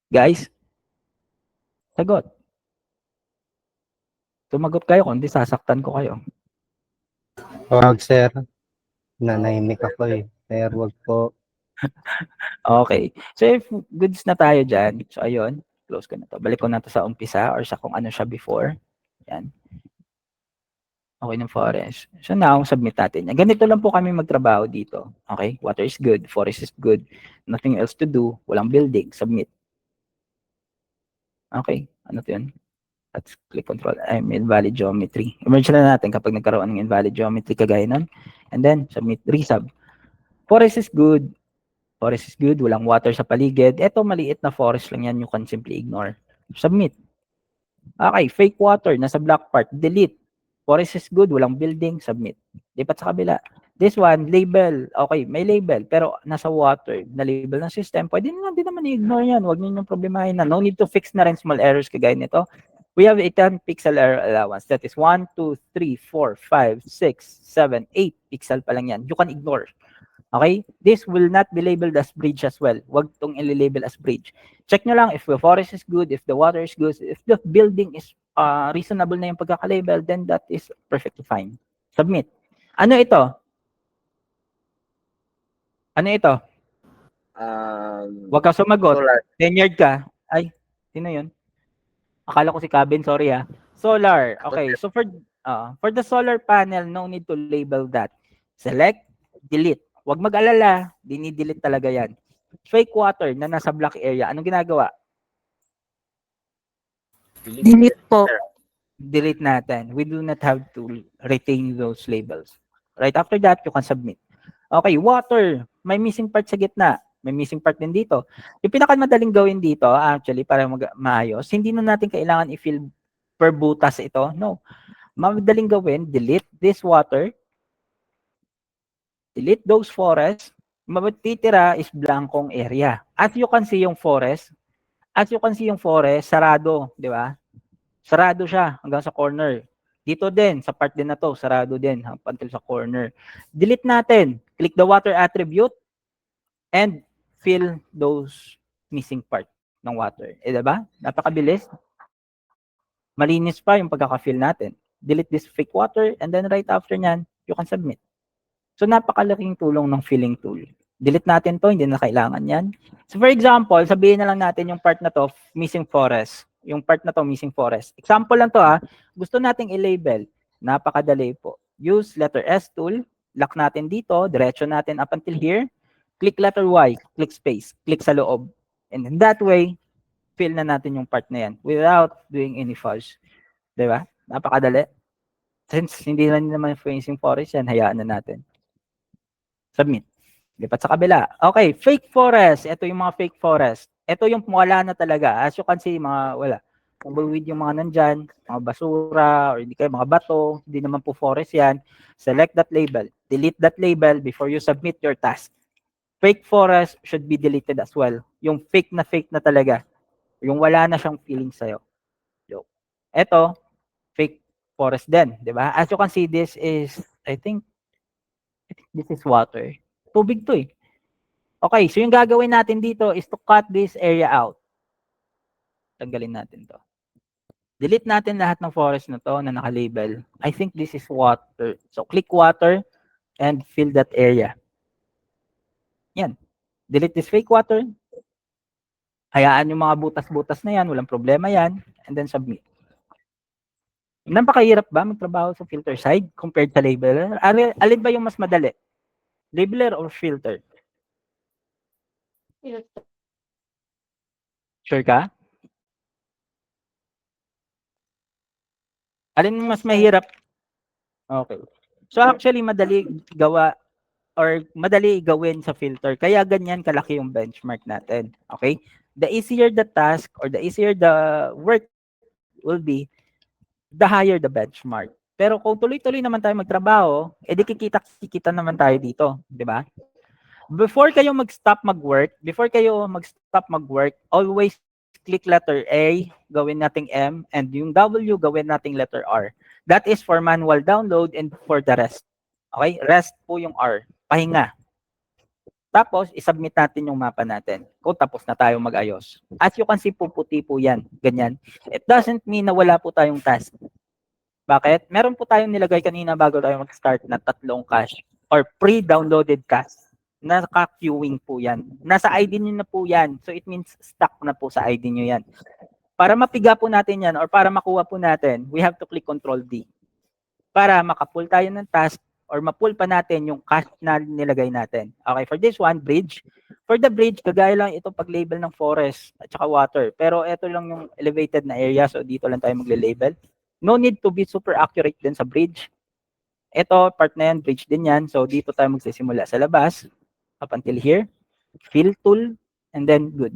Guys, sagot. Sumagot kayo, kundi sasaktan ko kayo. Wag, sir. Nanahimik ako eh. Sir, wag po. Okay. So, if goods na tayo dyan, so ayun, close ko na to. Balik ko na to sa umpisa or sa kung ano siya before. Yan. Okay ng forest. So now, submit natin yan. Ganito lang po kami magtrabaho dito. Okay? Water is good, forest is good, nothing else to do, walang building, submit. Okay? Ano to yun? Let's click control. Invalid geometry. Emerge na natin kapag nagkaroon ng invalid geometry kagaya nun. And then, submit, resub. Forest is good. Forest is good. Walang water sa paligid. Ito, maliit na forest lang yan. You can simply ignore. Submit. Okay, fake water. Nasa black part. Delete. Forest is good. Walang building. Submit. Lipat sa kabila. This one, label. Okay, may label. Pero nasa water. Na-label ng system. Pwede na din naman i-ignore yan. Huwag niyo yung problemahin na. No need to fix na rin small errors kagaya nito. We have a 10 pixel error allowance. That is 1, 2, 3, 4, 5, 6, 7, 8 pixel pa lang yan. You can ignore. Okay? This will not be labeled as bridge as well. Huwag itong i-label as bridge. Check nyo lang if the forest is good, if the water is good, if the building is reasonable na yung pagkaka-label, then that is perfectly fine. Submit. Ano ito? Ano ito? Huwag ka sumagot. Solar. Tenured ka. Ay, sino yun? Akala ko si Cabin, sorry ah. Solar. Okay, so for the solar panel, no need to label that. Select, delete. Huwag mag-alala, dinidelete talaga yan. Fake water na nasa black area, anong ginagawa? Delete po. Delete natin. We do not have to retain those labels. Right after that, you can submit. Okay, water. May missing part sa gitna. May missing part din dito. Yung pinakamadaling gawin dito, actually, para maayos, hindi na natin kailangan i-fill per butas ito. No. Madaling gawin, delete this water. Delete those forests. Matitira is blankong area. As you can see yung forest, sarado, di ba? Sarado siya hanggang sa corner. Dito din, sa part din na to, sarado din until sa corner. Delete natin. Click the water attribute and fill those missing part ng water. Diba? Napakabilis. Malinis pa yung pagkaka-fill natin. Delete this fake water and then right after nyan, you can submit. So napakalaking tulong ng filling tool. Delete natin to, hindi na kailangan yan. So for example, sabihin na lang natin yung part na to, missing forest. Yung part na to, missing forest. Example lang to gusto nating i-label. Napakadali po. Use letter S tool, lock natin dito, diretso natin up until here. Click letter Y, click space, click sa loob. And in that way, fill na natin yung part na yan without doing any fudge. Diba? Napakadali. Since hindi na naman missing forest yan, hayaan na natin. Submit. Lipat sa kabila. Okay, fake forest. Ito yung mga fake forest. Ito yung wala na talaga. As you can see, mga wala. Tumbleweed yung mga nandyan, mga basura, or hindi kayo, mga bato. Hindi naman po forest yan. Select that label. Delete that label before you submit your task. Fake forest should be deleted as well. Yung fake na talaga. Yung wala na siyang feeling sa'yo. Ito, fake forest din. Diba? As you can see, this is, I think this is water. Tubig to eh. Okay, so yung gagawin natin dito is to cut this area out. Tanggalin natin to. Delete natin lahat ng forest na to na naka-label. I think this is water. So click water and fill that area. Yan. Delete this fake water. Hayaan yung mga butas-butas na yan. Walang problema yan. And then submit. Napakahirap ba magtrabaho sa filter side compared sa labeler? Alin ba yung mas madali? Labeler or filter? Sure ka? Alin mas mahirap? Okay. So actually, madali gawa or madali gawin sa filter. Kaya ganyan kalaki yung benchmark natin. Okay? The easier the task or the easier the work will be, the higher the benchmark. Pero kung tuloy-tuloy naman tayo magtrabaho, edi kikita naman tayo dito. Di ba? Before kayo mag-stop mag-work, always click letter A, gawin nating M, and yung W, gawin nating letter R. That is for manual download and for the rest. Okay? Rest po yung R. Pahinga. Tapos, isubmit natin yung mapa natin kung tapos na tayo mag-ayos. As you can see, puputi po yan. Ganyan. It doesn't mean na wala po tayong task. Bakit? Meron po tayong nilagay kanina bago tayo mag-start na 3 cache or pre-downloaded cache. Naka-queuing po yan. Nasa ID nyo na po yan. So, it means stuck na po sa ID nyo yan. Para mapiga po natin yan or para makuha po natin, we have to click Control D. Para makapull tayo ng task or mapull pa natin yung cache na nilagay natin. Okay, for this one, bridge. For the bridge, kagaya lang ito pag-label ng forest at saka water. Pero ito lang yung elevated na area, so dito lang tayo magle-label. No need to be super accurate din sa bridge. Ito, part na yan, bridge din yan. So dito tayo magsisimula sa labas, up until here. Fill tool, and then good.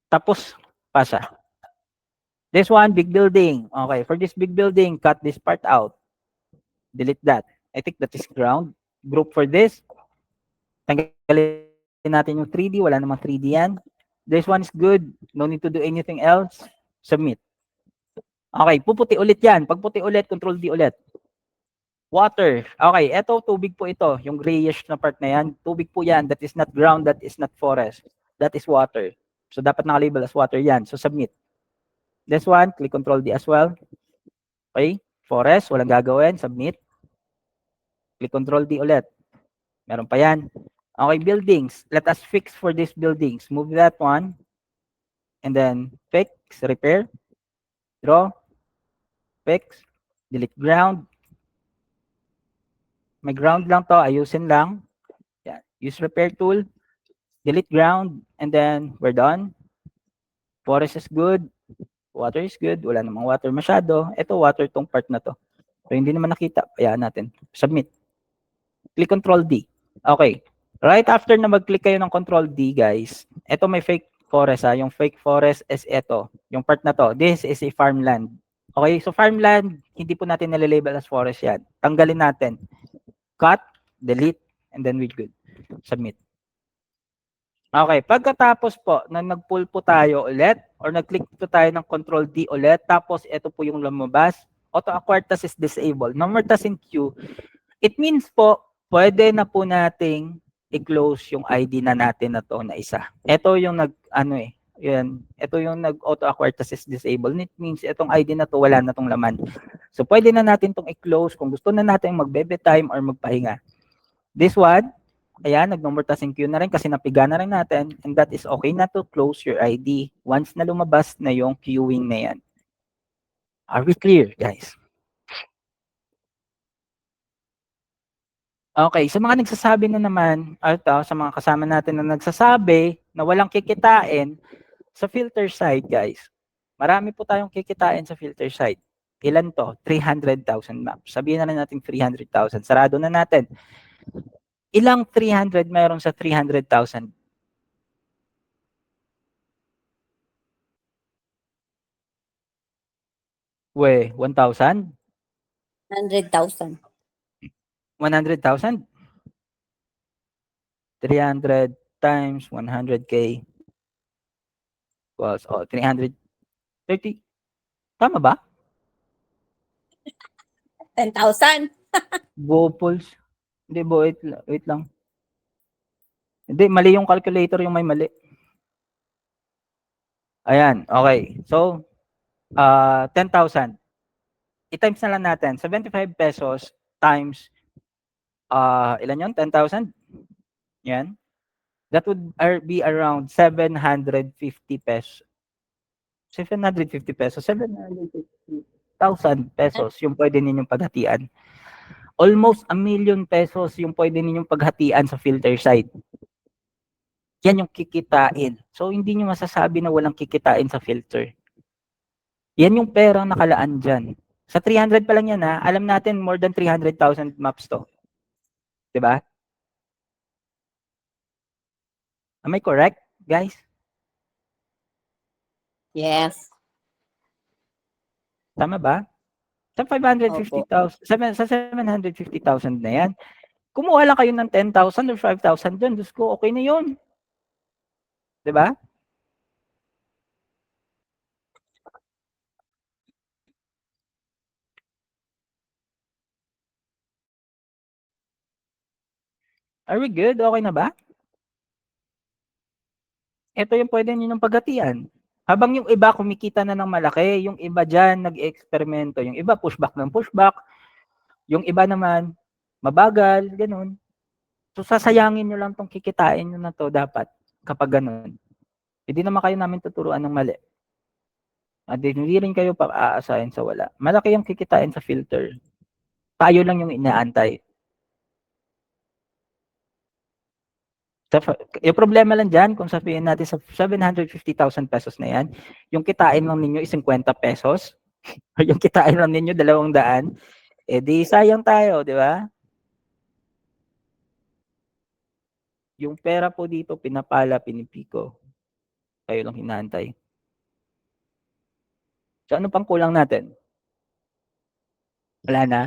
Tapos, pasa. This one, big building. Okay, for this big building, cut this part out. Delete that. I think that is ground. Group for this. Tanggalin natin yung 3D. Wala namang 3D yan. This one is good. No need to do anything else. Submit. Okay, puputi ulit yan. Pag puti ulit, Control D ulit. Water. Okay, eto, tubig po ito. Yung grayish na part na yan. Tubig po yan. That is not ground. That is not forest. That is water. So, dapat nakalabel as water yan. So, submit. This one, click Control D as well. Okay, forest. Walang gagawin. Submit. Click Control D ulit. Meron pa yan. Okay, buildings. Let us fix for these buildings. Move that one. And then fix, repair, draw, fix, delete ground. May ground lang to. Ayusin lang. Yan. Use repair tool. Delete ground. And then we're done. Forest is good. Water is good. Wala namang water masyado. Ito, water tong part na to. So, hindi naman nakita. Kaya natin. Submit. Click Control D. Okay. Right after na mag-click kayo ng Control D, guys, ito may fake forest ha. Yung fake forest is ito. Yung part na to. This is a farmland. Okay, so farmland, hindi po natin nalilabel as forest yan. Tanggalin natin. Cut, delete, and then we're good. Submit. Okay, pagkatapos po, na nag-pull po tayo ulit, or nag-click po tayo ng Control D ulit, tapos ito po yung lumabas, auto-acquire task is disabled. No more task in queue. It means po, pwede na po nating i-close yung ID na natin na to na isa. Ito yung ito yung nag-auto-acquire task is disabled. It means itong ID na to wala na tong laman. So pwede na natin tong i-close kung gusto na natin mag-bebe time or magpahinga. This one, ayan, nag-number task in queue na rin kasi napiga na rin natin, and that is okay na to close your ID once na lumabas na yung queuing na yan. Are we clear, guys? Okay, sa mga nagsasabi na naman, sa mga kasama natin na nagsasabi na walang kikitain sa filter side, guys. Marami po tayong kikitain sa filter side. Ilan to? 300,000 maps. Sabihin na rin natin 300,000. Sarado na natin. Ilang 300 mayroon sa 300,000? We, 1,000? 100,000. 100,000? 300 times 100K equals, 330. Tama ba? 10,000. Gopols. Hindi, wait lang. Hindi, mali yung calculator yung may mali. Ayan, okay. So, 10,000. I-times na lang natin. 75 pesos times, ilan yun? 10,000? Yan. That would be around 750 pesos. 750 pesos. 750,000 pesos yung pwede ninyong paghatian. Almost 1,000,000 pesos yung pwede ninyong paghatian sa filter side. Yan yung kikitain. So, hindi nyo masasabi na walang kikitain sa filter. Yan yung perang nakalaan dyan. Sa 300 pa lang yan ha. Alam natin more than 300,000 maps to. Diba? Am I correct, guys? Yes. Tama ba? Sa 550,000, sa 750,000 na yan, kumuha lang kayo ng 10,000 or 5,000 dyan. Diyos ko, okay na yun. Diba? Are we good? Okay na ba? ito yung pwede ninyong paghatian. Habang yung iba kumikita na ng malaki, yung iba dyan nag-eksperimento, yung iba pushback ng pushback, yung iba naman mabagal, ganun. So sasayangin nyo lang tong kikitain nyo na to dapat kapag ganun. Hindi naman kayo namin tuturuan ng mali. At hindi rin kayo pa-aasahin sa wala. Malaki yung kikitain sa filter. Tayo lang yung inaantay. Yung problema lang dyan, kung sabihin natin sa 750,000 pesos na yan, yung kitain lang ninyo is 50 pesos, o yung kitain lang ninyo 200, eh di sayang tayo, di ba? Yung pera po dito, pinapala, pinipiko. Kayo lang hinaantay. So ano pang kulang natin? Wala na?